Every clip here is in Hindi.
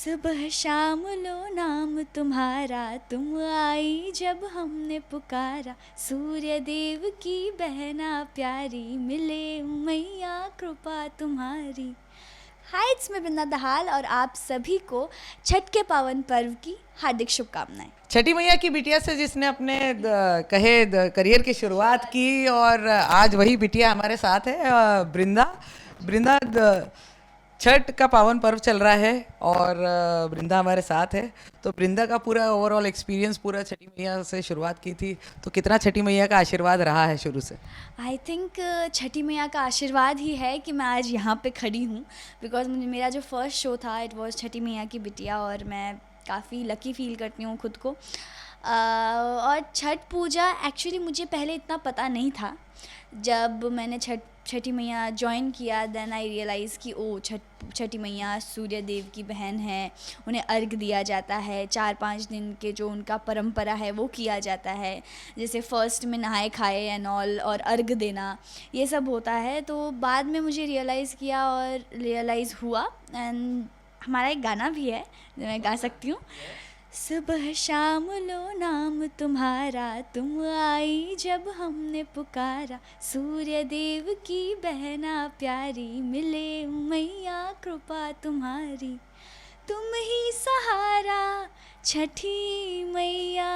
सुबह शाम लो नाम तुम्हारा, तुम आई जब हमने पुकारा। सूर्य देव की बहना प्यारी, मिले मैया कृपा तुम्हारी। हाय, इट्स मैं वृंदा दहाल और आप सभी को छठ के पावन पर्व की हार्दिक शुभकामनाएं। छठी मैया की बिटिया से जिसने अपने करियर की शुरुआत की और आज वही बिटिया हमारे साथ है, वृंदा छठ का पावन पर्व चल रहा है और वृंदा हमारे साथ है। तो वृंदा का पूरा ओवरऑल एक्सपीरियंस पूरा छठी मैया से शुरुआत की थी, तो कितना छठी मैया का आशीर्वाद रहा है शुरू से? आई थिंक छठी मैया का आशीर्वाद ही है कि मैं आज यहाँ पे खड़ी हूँ, बिकॉज मेरा जो फर्स्ट शो था इट वॉज छठी मैया की बिटिया और मैं काफ़ी लकी फील करती हूँ खुद को। और छठ पूजा एक्चुअली मुझे पहले इतना पता नहीं था। जब मैंने छठी मैया ज्वाइन किया देन आई रियलाइज़ कि ओ छठी मैया सूर्य देव की बहन है, उन्हें अर्घ दिया जाता है। 4-5 दिन के जो उनका परंपरा है वो किया जाता है, जैसे फर्स्ट में नहाए खाए एंड ऑल और अर्घ देना, ये सब होता है। तो बाद में मुझे रियलाइज़ हुआ एंड हमारा एक गाना भी है जो मैं गा सकती हूँ। सुबह शाम लो नाम तुम्हारा, तुम आई जब हमने पुकारा। सूर्य देव की बहना प्यारी, मिले मैया कृपा तुम्हारी। तुम ही सहारा छठी मैया,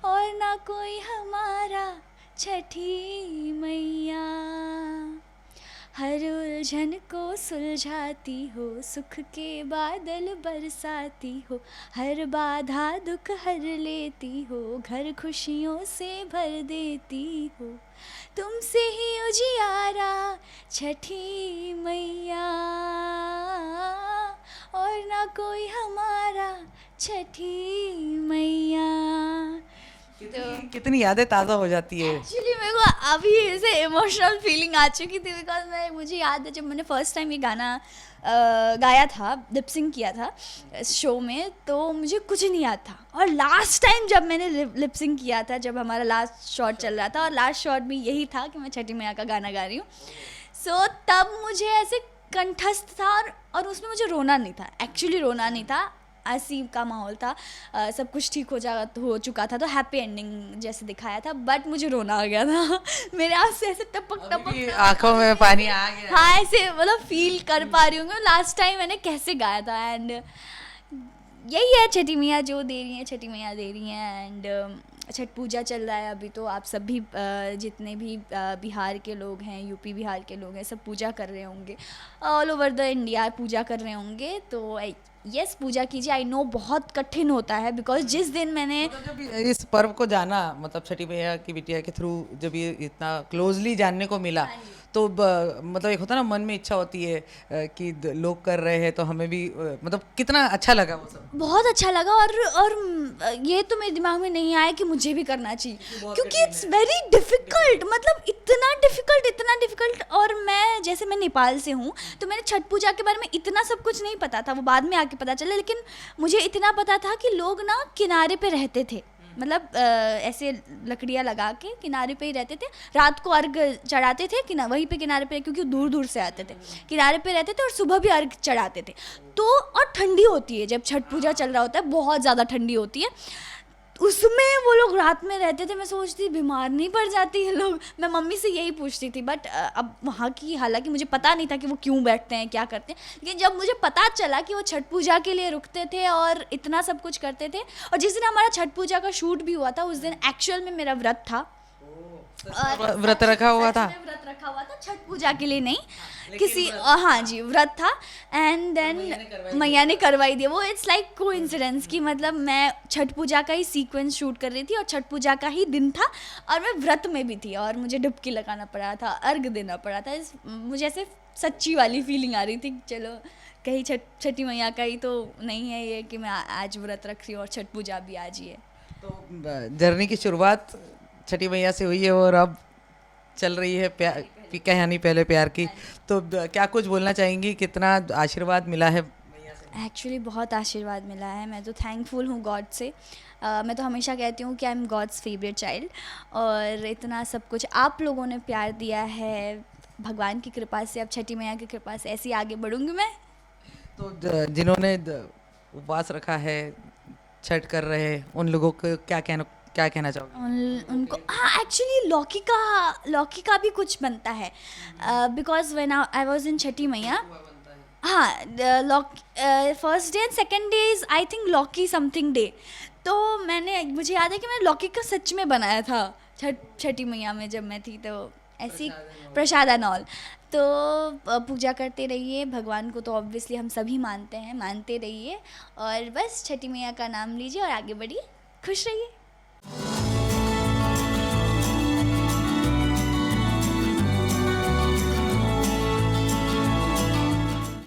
और ना कोई हमारा छठी मैया। हर उलझन को सुलझाती हो, सुख के बादल बरसाती हो। हर बाधा दुख हर लेती हो, घर खुशियों से भर देती हो। तुमसे ही उजियारा छठी मैया, और ना कोई हमारा छठी मैया। कितनी यादें ताज़ा हो जाती है। एक्चुअली मेरे को अभी ऐसे इमोशनल फीलिंग आ चुकी थी, बिकॉज मुझे याद है जब मैंने फर्स्ट टाइम ये गाना गाया था, लिपसिंग किया था शो में, तो मुझे कुछ नहीं याद था। और लास्ट टाइम जब मैंने लिपसिंग किया था, जब हमारा लास्ट शॉट चल रहा था और लास्ट शॉट भी यही था कि मैं छठी मैया का गाना गा रही हूँ, सो तब मुझे ऐसे कंठस्थ था और उसमें मुझे रोना नहीं था। एक्चुअली रोना नहीं था, ऐसी का माहौल था, सब कुछ ठीक हो चुका था, तो हैप्पी एंडिंग जैसे दिखाया था, बट मुझे रोना आ गया था। मेरे आँख से ऐसे टपक आंखों में पानी आ गया। हाँ, ऐसे मतलब फील कर पा रही हूँ लास्ट टाइम मैंने कैसे गाया था। एंड यही है, छठी मैया जो दे रही हैं छठी मैया दे रही हैं। एंड छठ पूजा चल रहा है अभी, तो आप सभी जितने भी बिहार के लोग हैं, यूपी बिहार के लोग हैं, सब पूजा कर रहे होंगे, ऑल ओवर द इंडिया पूजा कर रहे होंगे। तो यस, पूजा कीजिए। आई नो बहुत कठिन होता है, बिकॉज जिस दिन मैंने जब इस पर्व को जाना, मतलब छठी मैया की बिटिया के थ्रू जब ये इतना क्लोजली जानने को मिला, तो मतलब एक होता ना मन में इच्छा होती है कि लोग कर रहे हैं तो हमें भी, मतलब कितना अच्छा लगा वो सब? बहुत अच्छा लगा। और ये तो मेरे दिमाग में नहीं आया कि मुझे भी करना चाहिए, क्योंकि इट्स वेरी डिफ़िकल्ट, मतलब इतना डिफ़िकल्ट। और मैं नेपाल से हूँ, तो मैंने छठ पूजा के बारे में इतना सब कुछ नहीं पता था, वो बाद में आके पता चला। लेकिन मुझे इतना पता था कि लोग ना किनारे पे रहते थे, मतलब ऐसे लकड़ियाँ लगा के किनारे पे ही रहते थे, रात को अर्घ चढ़ाते थे कि ना वहीं पे किनारे पे, क्योंकि दूर दूर से आते थे, किनारे पे रहते थे और सुबह भी अर्घ चढ़ाते थे। तो और ठंडी होती है, जब छठ पूजा चल रहा होता है बहुत ज़्यादा ठंडी होती है, उसमें वो लोग रात में रहते थे। मैं सोचती बीमार नहीं पड़ जाती है लोग, मैं मम्मी से यही पूछती थी। बट अब वहाँ की, हालांकि मुझे पता नहीं था कि वो क्यों बैठते हैं, क्या करते हैं, लेकिन जब मुझे पता चला कि वो छठ पूजा के लिए रुकते थे और इतना सब कुछ करते थे। और जिस दिन हमारा छठ पूजा का शूट भी हुआ था, उस दिन एक्चुअल में मेरा व्रत था, व्रत रखा हुआ था, व्रत रखा हुआ था छठ पूजा के लिए नहीं, किसी हाँ जी व्रत था। एंड देन मैया ने करवाई दिया वो। इट्स लाइक कोइंसिडेंस कि मतलब मैं छठ पूजा का ही सीक्वेंस शूट कर रही थी और छठ पूजा का ही दिन था और मैं व्रत में भी थी और मुझे डुबकी लगाना पड़ा था, अर्घ देना पड़ा था। मुझे ऐसे सच्ची वाली फीलिंग आ रही थी, चलो कहीं छठी मैया का ही तो नहीं है ये कि मैं आज व्रत रख रही हूँ और छठ पूजा भी आज ही है। तो जर्नी की शुरुआत छठी मैया से हुई है और अब चल रही है प्यार की कहानी, पहले प्यार की। तो क्या कुछ बोलना चाहेंगी, कितना आशीर्वाद मिला है मैया से? एक्चुअली बहुत आशीर्वाद मिला है, मैं तो थैंकफुल हूँ गॉड से। मैं तो हमेशा कहती हूँ कि I am God's favourite child, और इतना सब कुछ आप लोगों ने प्यार दिया है, भगवान की कृपा से, अब छठी मैया की कृपा से ऐसे ही आगे बढ़ूँगी मैं। तो जिन्होंने उपवास रखा है, छठ कर रहे हैं, उन लोगों को क्या कहना चाहोगे? उनको हाँ, एक्चुअली लौकी का भी कुछ बनता है, because when I was in छठी मैया, हाँ, first day and second day is I think लौकी समथिंग डे। तो मुझे याद है कि मैंने लौकी का सच में बनाया था छठी मैया में जब मैं थी, तो ऐसी प्रसाद एंड ऑल। तो पूजा करते रहिए भगवान को, तो ऑब्वियसली हम सभी मानते हैं, मानते रहिए और बस छठी मैया का नाम लीजिए और आगे बढ़िए, खुश रहिए।